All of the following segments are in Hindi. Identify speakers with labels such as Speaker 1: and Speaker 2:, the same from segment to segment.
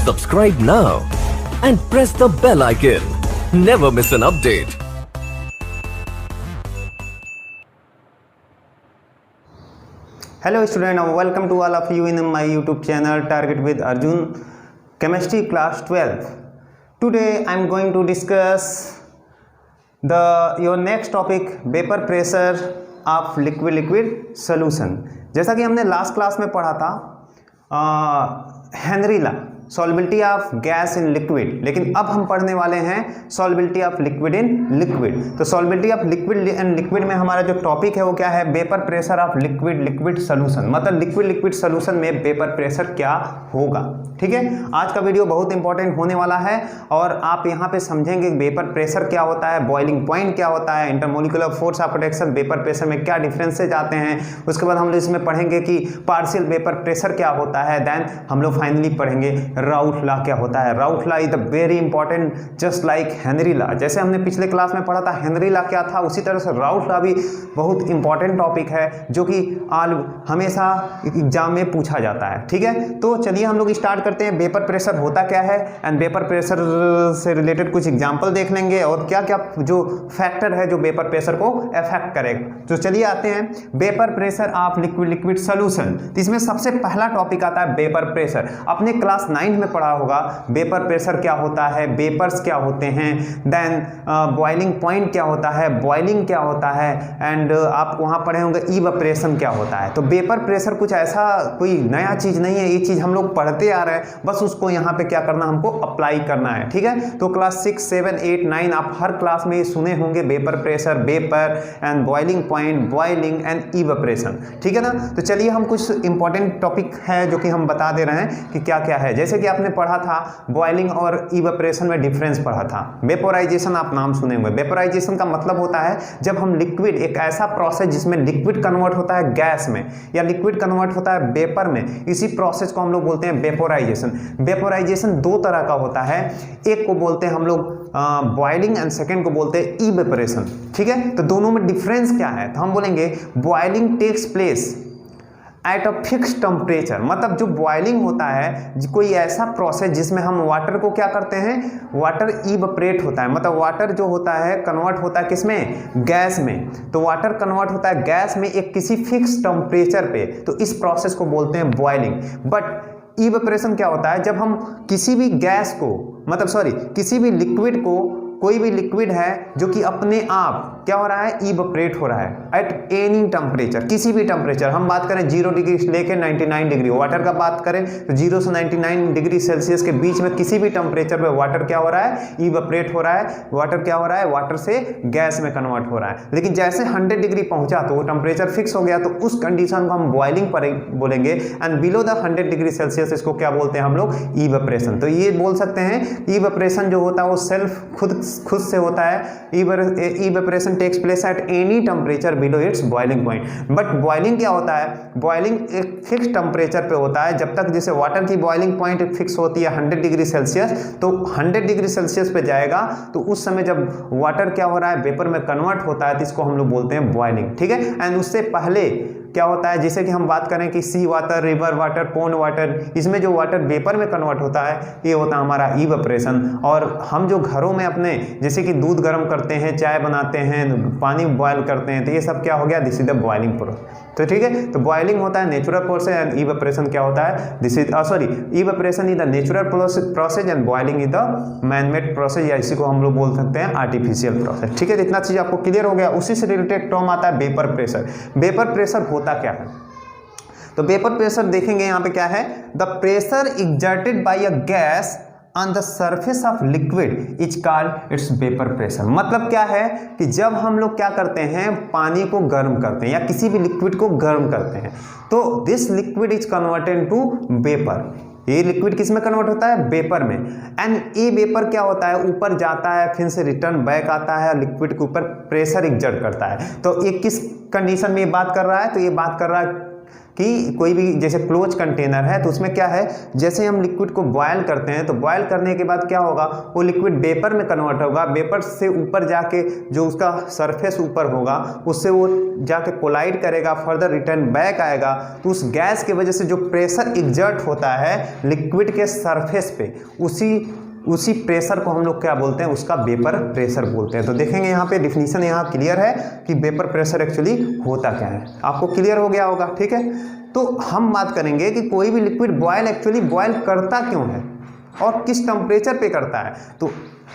Speaker 1: Subscribe now and press the bell icon. Never miss an update.
Speaker 2: Hello student, welcome to all of you in my YouTube channel Target with Arjun, Chemistry class 12. Today I am going to discuss your next topic, vapor pressure of liquid solution. जैसा कि हमने लास्ट क्लास में पढ़ा था Henry law, solubility of gas in liquid, लेकिन अब हम पढ़ने वाले हैं solubility of liquid in liquid. तो solubility of liquid and liquid में हमारा जो टॉपिक है वो क्या है, vapour pressure of liquid solution, मतलब लिक्विड सॉल्यूशन में वेपर प्रेशर क्या होगा। ठीक है, आज का वीडियो बहुत इंपॉर्टेंट होने वाला है और आप यहाँ पे समझेंगे वेपर प्रेशर क्या होता है, बॉइलिंग पॉइंट क्या होता है, intermolecular force of protection, vapour pressure में क्या डिफरेंसेज आते हैं। उसके बाद हम लोग इसमें पढ़ेंगे कि पार्शियल वेपर प्रेशर क्या होता है। देन हम लोग फाइनली पढ़ेंगे राउथ लॉ क्या होता है। राउथ law is the very important, just like Henry law. जैसे हमने पिछले क्लास में पढ़ा था हेनरी लॉ क्या था, उसी तरह से राउथ लॉ भी बहुत इंपॉर्टेंट टॉपिक है जो कि हमेशा एग्जाम में पूछा जाता है। ठीक है, तो चलिए हम लोग स्टार्ट करते हैं। वेपर प्रेशर होता क्या है एंड वेपर प्रेशर से रिलेटेड कुछ एग्जांपल देख लेंगे और क्या क्या जो फैक्टर है जो वेपर प्रेशर को अफेक्ट करेगा। तो चलिए आते हैं vapour pressure of liquid solution. तो इसमें सबसे पहला टॉपिक आता है वेपर प्रेशर। अपने क्लास 9 में पढ़ा होगा वेपर प्रेशर क्या होता है, वेपर्स क्या होते हैं, देन बॉइलिंग पॉइंट क्या होता है, बॉइलिंग क्या होता है, एंड आप वहां पढ़े होंगे इवेपोरेशन क्या होता है। तो वेपर प्रेशर कुछ ऐसा कोई नया चीज नहीं है, ये चीज हम लोग पढ़ते आ रहे हैं, बस उसको यहाँ पे क्या करना, हमको अप्लाई करना है। ठीक है, तो क्लास 6, 7, 8, 9 आप हर क्लास में सुने होंगे vapour pressure, vapour and boiling point, boiling and evaporation. ठीक है ना, तो चलिए हम कुछ इंपॉर्टेंट टॉपिक है जो कि हम बता दे रहे हैं कि क्या क्या है। जैसे कि आपने पढ़ा था बॉइलिंग और इवेपोरेशन में डिफरेंस पढ़ा था। वेपोराइजेशन आप नाम सुने होंगे। वेपोराइजेशन का मतलब होता है जब हम लिक्विड, एक ऐसा प्रोसेस जिसमें लिक्विड कन्वर्ट होता है गैस में या लिक्विड कन्वर्ट होता है वेपर में, इसी प्रोसेस को हम लोग बोलते हैं वेपोराइजेशन। वेपोराइजेशन दो तरह का होता है, एक को बोलते हैं हम लोग बॉइलिंग एंड सेकेंड को बोलते हैं इवेपोरेशन। ठीक है, तो दोनों में डिफरेंस क्या है, तो हम बोलेंगे boiling takes place at a fixed temperature. मतलब जो बॉइलिंग होता है कोई ऐसा प्रोसेस जिसमें हम वाटर को क्या करते हैं, वाटर इवेपोरेट होता है, मतलब वाटर जो होता है कन्वर्ट होता है किसमें, गैस में। तो वाटर कन्वर्ट होता है गैस में एक किसी फिक्स टेम्परेचर पे, तो इस प्रोसेस को बोलते हैं बॉइलिंग। बट इवेपोरेशन क्या होता है, जब हम किसी भी गैस को, मतलब किसी भी लिक्विड को, कोई भी लिक्विड है जो कि अपने आप क्या हो रहा है, इवेपोरेट हो रहा है एट एनी टेम्परेचर, किसी भी टेम्परेचर। हम बात करें 0 डिग्री से लेकर 99 डिग्री, वाटर का बात करें तो 0 से 99 डिग्री सेल्सियस के बीच में किसी भी टेम्परेचर पे वाटर क्या हो रहा है, इवेपोरेट हो रहा है। वाटर क्या हो रहा है, वाटर से गैस में कन्वर्ट हो रहा है। लेकिन जैसे 100 डिग्री पहुंचा तो वो टेम्परेचर फिक्स हो गया, तो उस कंडीशन को हम बॉइलिंग पर बोलेंगे। And below the 100 degree Celsius इसको क्या बोलते हैं हम लोग, इवेपोरेशन। तो ये बोल सकते हैं इवेपोरेशन जो होता है वो सेल्फ खुद से होता है। Evaporation takes place at any temperature below its boiling point. But boiling क्या होता है, बॉइलिंग एक फिक्स टेम्परेचर पे होता है। जब तक जैसे वाटर की बॉइलिंग पॉइंट फिक्स होती है 100 डिग्री सेल्सियस, तो 100 डिग्री सेल्सियस पे जाएगा, तो उस समय जब वाटर क्या हो रहा है, वेपर में कन्वर्ट होता है, तो इसको हम लोग बोलते हैं बॉइलिंग। ठीक है, एंड उससे पहले क्या होता है, जैसे कि हम बात करें कि sea water, river water, pond water, इसमें जो वाटर वेपर में कन्वर्ट होता है ये होता है हमारा इवेपोरेशन। और हम जो घरों में अपने जैसे कि दूध गर्म करते हैं, चाय बनाते हैं, पानी बॉयल करते हैं, तो ये सब क्या हो गया, this is the boiling process. तो ठीक है, तो बॉइलिंग होता है नेचुरल प्रोसेस एंड इवेपोरेशन क्या होता है, this is evaporation is the natural process and boiling is the manmade process, या इसी को हम लोग बोल सकते हैं आर्टिफिशियल प्रोसेस। ठीक है, इतना चीज आपको क्लियर हो गया। उसी से रिलेटेड टर्म आता है वेपर प्रेशर। वेपर प्रेशर होता क्या है, तो वेपर प्रेशर देखेंगे यहाँ पे क्या है, the pressure exerted by a gas on the surface of liquid is called its vapour pressure. मतलब क्या है कि जब हम लोग क्या करते हैं, पानी को गर्म करते हैं या किसी भी लिक्विड को गर्म करते हैं, तो this liquid is converted to vapour. ये लिक्विड किस में कन्वर्ट होता है, वेपर में। एंड ये वेपर क्या होता है, ऊपर जाता है, फिर से रिटर्न बैक आता है, लिक्विड के ऊपर प्रेशर एक्सर्ट करता है। तो ये किस कंडीशन में ये बात कर रहा है, तो ये बात कर रहा है कि कोई भी जैसे क्लोज कंटेनर है तो उसमें क्या है, जैसे हम लिक्विड को बॉयल करते हैं तो बॉयल करने के बाद क्या होगा, वो लिक्विड वेपर में कन्वर्ट होगा, वेपर से ऊपर जाके जो उसका सरफेस ऊपर होगा उससे वो जाके कोलाइड करेगा, फर्दर रिटर्न बैक आएगा। तो उस गैस की वजह से जो प्रेशर एग्जर्ट होता है लिक्विड के सरफेस पे, उसी प्रेशर को हम लोग क्या बोलते हैं, उसका वेपर प्रेशर बोलते हैं। तो देखेंगे यहाँ पे डिफिनीशन यहाँ क्लियर है कि वेपर प्रेशर एक्चुअली होता क्या है, आपको क्लियर हो गया होगा। ठीक है, तो हम बात करेंगे कि कोई भी लिक्विड बॉयल एक्चुअली बॉयल करता क्यों है और किस टेम्परेचर पे करता है। तो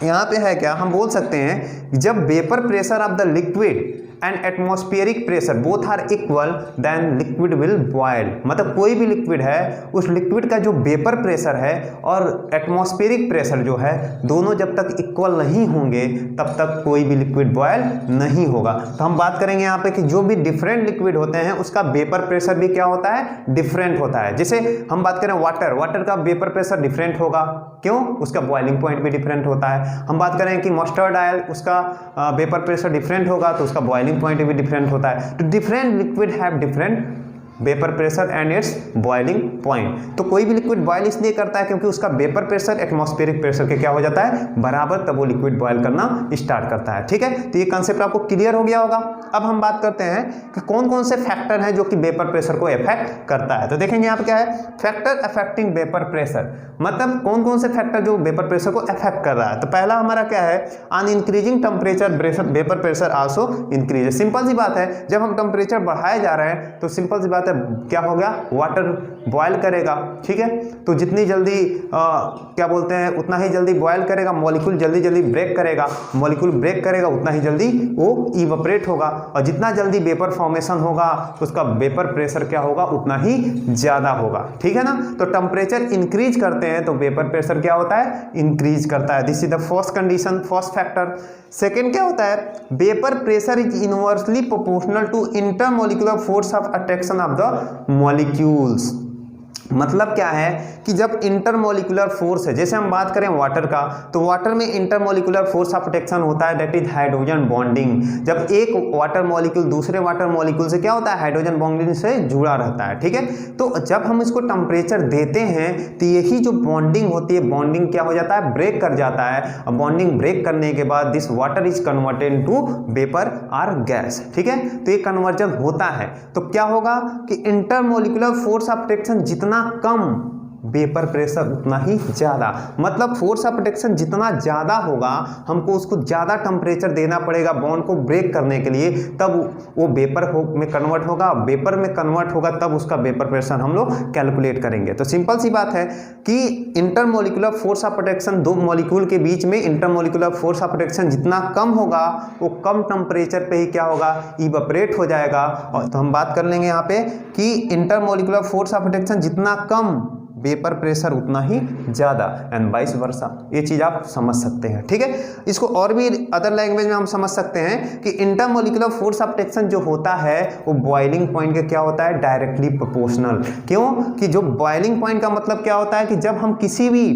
Speaker 2: यहाँ पे है क्या, हम बोल सकते हैं जब vapour pressure of the liquid and atmospheric pressure both are equal then liquid will boil. मतलब कोई भी लिक्विड है, उस लिक्विड का जो वेपर प्रेशर है और एटमॉस्फेरिक प्रेशर जो है, दोनों जब तक इक्वल नहीं होंगे तब तक कोई भी लिक्विड बॉयल नहीं होगा। तो हम बात करेंगे यहाँ पे कि जो भी डिफरेंट लिक्विड होते हैं उसका वेपर प्रेशर भी क्या होता है, डिफरेंट होता है। जैसे हम बात करें वाटर का वेपर प्रेशर डिफरेंट होगा, क्यों, उसका बॉइलिंग पॉइंट भी डिफरेंट होता है। हम बात करें कि मस्टर्ड ऑयल, उसका वेपर प्रेशर डिफरेंट होगा तो उसका बॉइलिंग पॉइंट भी डिफरेंट होता है। तो different liquid have different vapour pressure and it's boiling point. तो कोई भी लिक्विड बॉयल इसलिए करता है क्योंकि उसका वेपर प्रेशर एटमॉस्फेरिक प्रेशर के क्या हो जाता है, बराबर, तब वो लिक्विड बॉयल करना स्टार्ट करता है। ठीक है, तो ये कंसेप्ट आपको क्लियर हो गया होगा। अब हम बात करते हैं कि कौन कौन से फैक्टर हैं जो कि वेपर प्रेशर को इफेक्ट करता है। तो देखेंगे यहाँ पे क्या है, फैक्टर अफेक्टिंग वेपर प्रेशर, मतलब कौन कौन से फैक्टर जो वेपर प्रेशर को अफेक्ट कर रहा है। तो पहला हमारा क्या है, on increasing temperature vapour pressure also increase. Simple सी बात है, जब हम टेम्परेचर बढ़ाए जा रहे हैं तो सिंपल सी बात है क्या हो गया, वाटर बॉयल करेगा। ठीक है, तो जितनी जल्दी क्या बोलते हैं उतना ही जल्दी बॉयल करेगा, मॉलिक्यूल जल्दी जल्दी ब्रेक करेगा, मॉलिक्यूल ब्रेक करेगा उतना ही जल्दी वो इवेपोरेट होगा, और जितना जल्दी वेपर फॉर्मेशन होगा उसका वेपर प्रेशर क्या होगा, उतना ही ज़्यादा होगा। ठीक है ना, तो टेम्परेचर इंक्रीज करते हैं तो वेपर प्रेशर क्या होता है, इंक्रीज करता है। This is the first condition, first factor. Second क्या होता है, vapour pressure is inversely proportional to intermolecular force of attraction of the molecules. मतलब क्या है कि जब इंटरमोलिकुलर फोर्स है, जैसे हम बात करें वाटर का, तो वाटर में इंटरमोलिकुलर फोर्स ऑफ अट्रैक्शन होता है, दैट इज हाइड्रोजन बॉन्डिंग। जब एक वाटर मॉलिक्यूल दूसरे वाटर मॉलिक्यूल से क्या होता है, हाइड्रोजन बॉन्डिंग से जुड़ा रहता है। ठीक है, तो जब हम इसको टेम्परेचर देते हैं तो यही जो बॉन्डिंग होती है, बॉन्डिंग क्या हो जाता है, ब्रेक कर जाता है, और बॉन्डिंग ब्रेक करने के बाद this water is converted to vapour और गैस। ठीक है, तो ये कन्वर्जन होता है। तो क्या होगा कि इंटरमोलिकुलर फोर्स ऑफ अट्रैक्शन जितना कम, वेपर प्रेशर उतना ही ज़्यादा। मतलब फोर्स ऑफ अट्रैक्शन जितना ज़्यादा होगा, हमको उसको ज़्यादा टेम्परेचर देना पड़ेगा बॉन्ड को ब्रेक करने के लिए, तब वो वेपर में कन्वर्ट होगा, वेपर में कन्वर्ट होगा तब उसका वेपर प्रेशर हम लोग कैलकुलेट करेंगे। तो सिंपल सी बात है कि इंटरमोलिकुलर फोर्स ऑफ अट्रैक्शन, दो मॉलिक्यूल के बीच में इंटरमोलिकुलर फोर्स ऑफ अट्रैक्शन जितना कम होगा वो कम टेम्परेचर पे ही क्या होगा, इवेपोरेट हो जाएगा। और तो हम बात कर लेंगे यहाँ पे कि इंटरमोलिकुलर फोर्स ऑफ अट्रैक्शन जितना कम, वेपर प्रेशर उतना ही ज़्यादा, एंड वाइस वर्सा। ये चीज़ आप समझ सकते हैं। ठीक है, इसको और भी अदर लैंग्वेज में हम समझ सकते हैं कि इंटरमोलिकुलर फोर्स ऑफ अट्रैक्शन जो होता है वो बॉइलिंग पॉइंट के क्या होता है, डायरेक्टली प्रोपोर्शनल। क्यों कि जो बॉइलिंग पॉइंट का मतलब क्या होता है कि जब हम किसी भी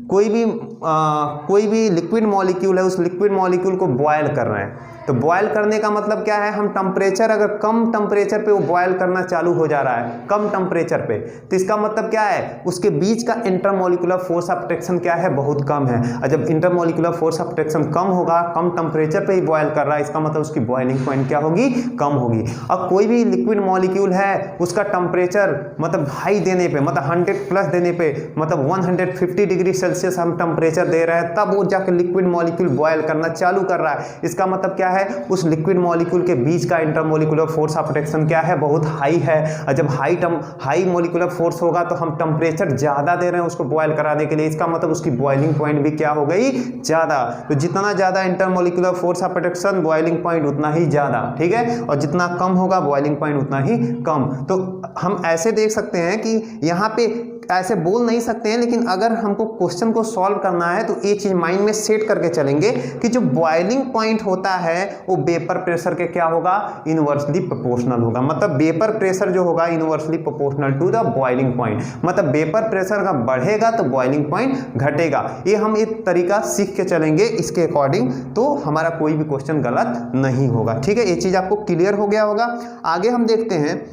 Speaker 2: कोई भी लिक्विड मॉलिक्यूल है, उस लिक्विड मॉलिक्यूल को बॉयल कर रहे हैं, तो बॉयल करने का मतलब क्या है, हम टेम्परेचर अगर कम टेम्परेचर पे वो बॉयल करना चालू हो जा रहा है, कम टेम्परेचर पे, तो इसका मतलब क्या है, उसके बीच का इंटरमोलिकुलर फोर्स ऑफ अट्रैक्शन क्या है, बहुत कम है। और जब इंटरमोलिकुलर फोर्स ऑफ अट्रैक्शन कम होगा, कम टेम्परेचर पे ही बॉयल कर रहा है, इसका मतलब उसकी बॉइलिंग पॉइंट क्या होगी, कम होगी। अब कोई भी लिक्विड मॉलिक्यूल है, उसका टेम्परेचर मतलब हाई देने पे, मतलब 100+ देने पे, मतलब 150 डिग्री सेल्सियस हम टेम्परेचर दे रहे हैं, तब वो जाकर लिक्विड मॉलिक्यूल बॉयल करना चालू कर रहा है। इसका मतलब क्या है, उस लिक्विड मॉलिक्यूल के बीच का इंटरमोलिकुलर फोर्स ऑफ अट्रैक्शन क्या है, बहुत हाई है। और जब हाई मॉलिक्यूलर फोर्स होगा तो हम टेम्परेचर ज़्यादा दे रहे हैं उसको बॉयल कराने के लिए, इसका मतलब उसकी बॉइलिंग पॉइंट भी क्या हो गई, ज़्यादा। तो जितना ज़्यादा intermolecular force of attraction, boiling point उतना ही ज़्यादा। ठीक है, और जितना कम होगा बॉइलिंग पॉइंट उतना ही कम। तो हम ऐसे देख सकते हैं कि यहाँ पे ऐसे बोल नहीं सकते हैं, लेकिन अगर हमको क्वेश्चन को सॉल्व करना है तो ये चीज़ माइंड में सेट करके चलेंगे कि जो बॉइलिंग पॉइंट होता है वो वेपर प्रेशर के क्या होगा, इनवर्सली प्रोपोर्शनल होगा। मतलब वेपर प्रेशर जो होगा inversely proportional to the boiling point. मतलब वेपर प्रेशर का बढ़ेगा तो बॉइलिंग पॉइंट घटेगा। ये हम एक तरीका सीख के चलेंगे इसके अकॉर्डिंग, तो हमारा कोई भी क्वेश्चन गलत नहीं होगा। ठीक है, ये चीज़ आपको क्लियर हो गया होगा। आगे हम देखते हैं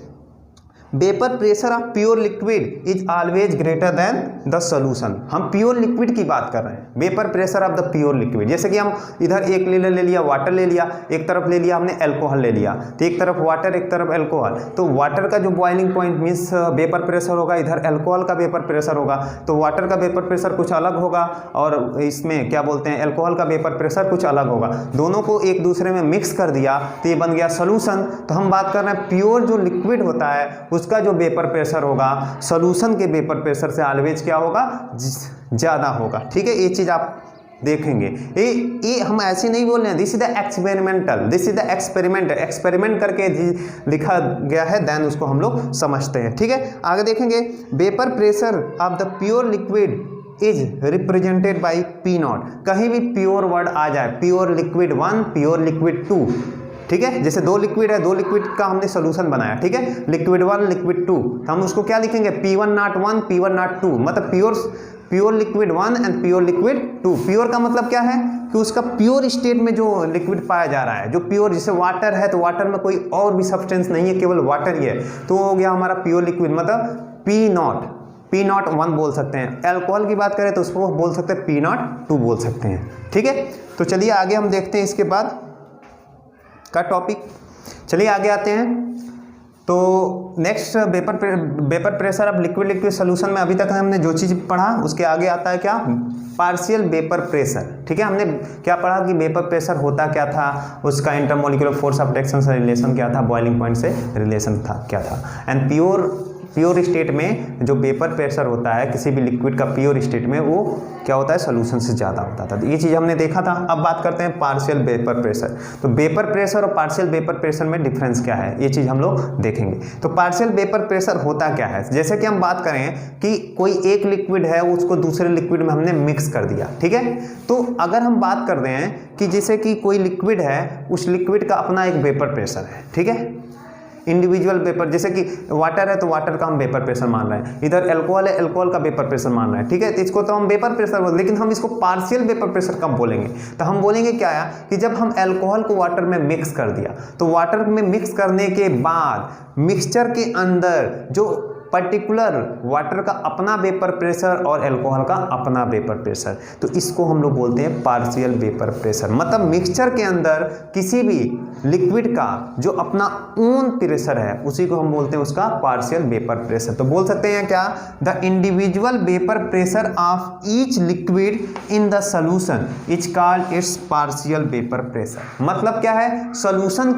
Speaker 2: vapour pressure of pure liquid is always greater than the solution. हम प्योर लिक्विड की बात कर रहे हैं, vapour pressure of the pure liquid. जैसे कि हम इधर एक ले लिया वाटर ले लिया, एक तरफ ले लिया हमने अल्कोहल ले लिया, तो एक तरफ वाटर एक तरफ अल्कोहल, तो वाटर का जो boiling point means vapour pressure होगा, इधर अल्कोहल का वेपर प्रेशर होगा, तो वाटर का वेपर प्रेशर कुछ अलग होगा और इसमें क्या बोलते हैं अल्कोहल का वेपर प्रेशर कुछ अलग होगा। दोनों को एक दूसरे में मिक्स कर दिया तो ये बन गया सॉल्यूशन। तो हम बात कर रहे हैं प्योर जो लिक्विड होता है उसका जो वेपर प्रेशर होगा सॉल्यूशन के वेपर प्रेशर से ऑलवेज क्या होगा, ज़्यादा होगा। ठीक है, ये चीज़ आप देखेंगे। ये हम ऐसे नहीं बोल रहे हैं, this is the experimental, this is the experiment करके लिखा गया है, देन उसको हम लोग समझते हैं। ठीक है, आगे देखेंगे vapour pressure of the pure liquid is represented by P not. कहीं भी प्योर वर्ड आ जाए, प्योर लिक्विड 1, प्योर लिक्विड 2, ठीक है, जैसे दो लिक्विड है, दो लिक्विड का हमने सोल्यूशन बनाया, ठीक है, लिक्विड 1 लिक्विड 2, तो हम उसको क्या लिखेंगे P1 नॉट 1 P1 नॉट 2, मतलब pure liquid 1 and pure liquid 2। Pure का मतलब क्या है कि उसका प्योर स्टेट में जो लिक्विड पाया जा रहा है, जो प्योर, जैसे वाटर है तो वाटर में कोई और भी सब्सटेंस नहीं है, केवल वाटर ही है, तो हो गया हमारा प्योर लिक्विड, मतलब P नॉट 1 बोल सकते हैं। अल्कोहल की बात करें तो उसको बोल सकते हैं P नॉट 2 बोल सकते हैं। ठीक है, तो चलिए आगे हम देखते हैं इसके बाद का टॉपिक। चलिए आगे आते हैं। तो next vapour pressure of liquid solution में अभी तक हमने जो चीज़ पढ़ा उसके आगे आता है क्या, पार्शियल वेपर प्रेशर। ठीक है, हमने क्या पढ़ा कि वेपर प्रेशर होता क्या था, उसका इंटरमोलिकुलर फोर्स ऑफ रिएक्शन से रिलेशन क्या था, बॉइलिंग पॉइंट से रिलेशन था क्या था, एंड प्योर स्टेट में जो वेपर प्रेशर होता है किसी भी लिक्विड का प्योर स्टेट में वो क्या होता है, सोल्यूशन से ज़्यादा होता था। तो ये चीज़ हमने देखा था। अब बात करते हैं पार्शियल वेपर प्रेशर। तो वेपर प्रेशर और पार्शियल वेपर प्रेशर में डिफरेंस क्या है, ये चीज़ हम लोग देखेंगे। तो पार्शियल वेपर प्रेशर होता क्या है, जैसे कि हम बात करें कि कोई एक लिक्विड है उसको दूसरे लिक्विड में हमने मिक्स कर दिया। ठीक है, तो अगर हम बात कर रहे हैं कि जैसे कि कोई लिक्विड है, उस लिक्विड का अपना एक वेपर प्रेशर है, ठीक है, इंडिविजुअल वेपर, जैसे कि वाटर है तो वाटर का हम वेपर प्रेशर मान रहे हैं, इधर अल्कोहल है अल्कोहल का वेपर प्रेशर मान रहे हैं। ठीक है, तो इसको तो हम वेपर प्रेशर बोलते हैं, लेकिन हम इसको पार्शियल वेपर प्रेशर कब बोलेंगे, तो हम बोलेंगे क्या है कि जब हम अल्कोहल को वाटर में मिक्स कर दिया, तो वाटर में मिक्स करने के बाद मिक्सचर के अंदर जो पर्टिकुलर वाटर का अपना वेपर प्रेशर और अल्कोहल का अपना वेपर प्रेशर, तो इसको हम लोग बोलते हैं पार्शियल वेपर प्रेशर। मतलब मिक्सचर के अंदर किसी भी लिक्विड का जो अपना ओन प्रेशर है उसी को हम बोलते हैं उसका पार्शियल वेपर प्रेशर। तो बोल सकते हैं क्या, the individual vapour pressure of each liquid in the solution is called its partial vapour pressure. मतलब क्या है, सोल्यूशन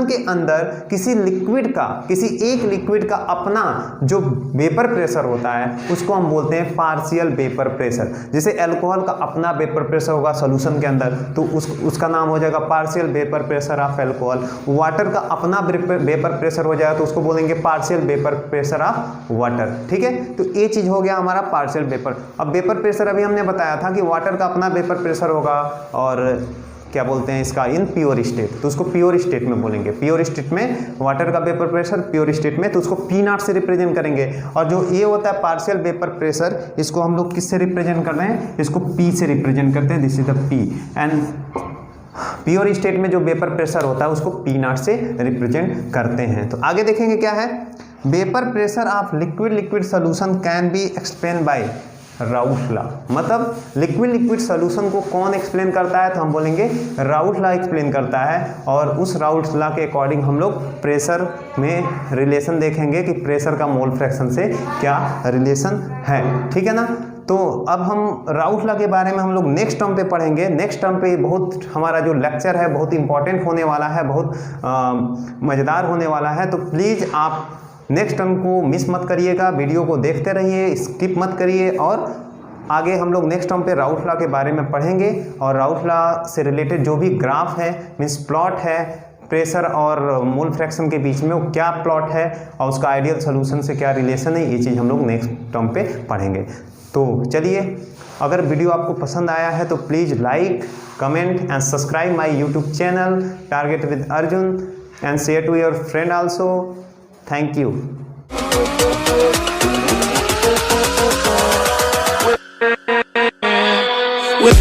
Speaker 2: के अंदर किसी लिक्विड का, किसी एक लिक्विड का अपना जो वेपर प्रेशर होता है उसको हम बोलते हैं पार्शियल वेपर प्रेशर। जैसे अल्कोहल का अपना वेपर प्रेशर होगा सोल्यूशन के अंदर तो उसका नाम हो जाएगा partial vapour pressure of alcohol. Water का अपना वेपर प्रेशर हो जाएगा तो उसको बोलेंगे partial vapour pressure of water. ठीक है, तो ये चीज़ हो गया हमारा पार्शियल वेपर। अब वेपर प्रेशर अभी हमने बताया था कि वाटर का अपना वेपर प्रेशर होगा और क्या बोलते हैं इसका इन प्योर स्टेट, तो उसको प्योर स्टेट में बोलेंगे। प्योर स्टेट में वाटर का वेपर प्रेशर प्योर स्टेट में, तो उसको पी नॉट से रिप्रेजेंट करेंगे। और जो ये होता है पार्शियल वेपर प्रेशर, इसको हम लोग किससे रिप्रेजेंट कर रहे हैं, इसको पी से रिप्रेजेंट करते हैं, this is the P. And pure state में जो वेपर प्रेशर होता है उसको पी नॉट से रिप्रेजेंट करते हैं। तो आगे देखेंगे क्या है, vapour pressure of liquid solution can be explain by राउथ law. मतलब लिक्विड सोल्यूशन को कौन एक्सप्लेन करता है, तो हम बोलेंगे राउथ लॉ एक्सप्लेन करता है। और उस राउथ लॉ के अकॉर्डिंग हम लोग प्रेशर में रिलेशन देखेंगे कि प्रेशर का मोल फ्रैक्शन से क्या रिलेशन है। ठीक है ना, तो अब हम राउथ लॉ के बारे में हम लोग नेक्स्ट टर्म पे पढ़ेंगे। नेक्स्ट टर्म पे बहुत हमारा जो लेक्चर है बहुत इंपॉर्टेंट होने वाला है, बहुत मज़ेदार होने वाला है। तो प्लीज़ आप नेक्स्ट टर्म को मिस मत करिएगा, वीडियो को देखते रहिए, स्किप मत करिए। और आगे हम लोग नेक्स्ट टर्म पे राउथ लॉ के बारे में पढ़ेंगे और राउथ लॉ से रिलेटेड जो भी ग्राफ है मीन्स प्लॉट है प्रेशर और मोल फ्रैक्शन के बीच में वो क्या प्लॉट है और उसका आइडियल सोल्यूशन से क्या रिलेशन है, ये चीज़ हम लोग नेक्स्ट टर्म पे पढ़ेंगे। तो चलिए, अगर वीडियो आपको पसंद आया है तो please like, comment and subscribe my YouTube channel target with Arjun and share to your friend also. Thank you. With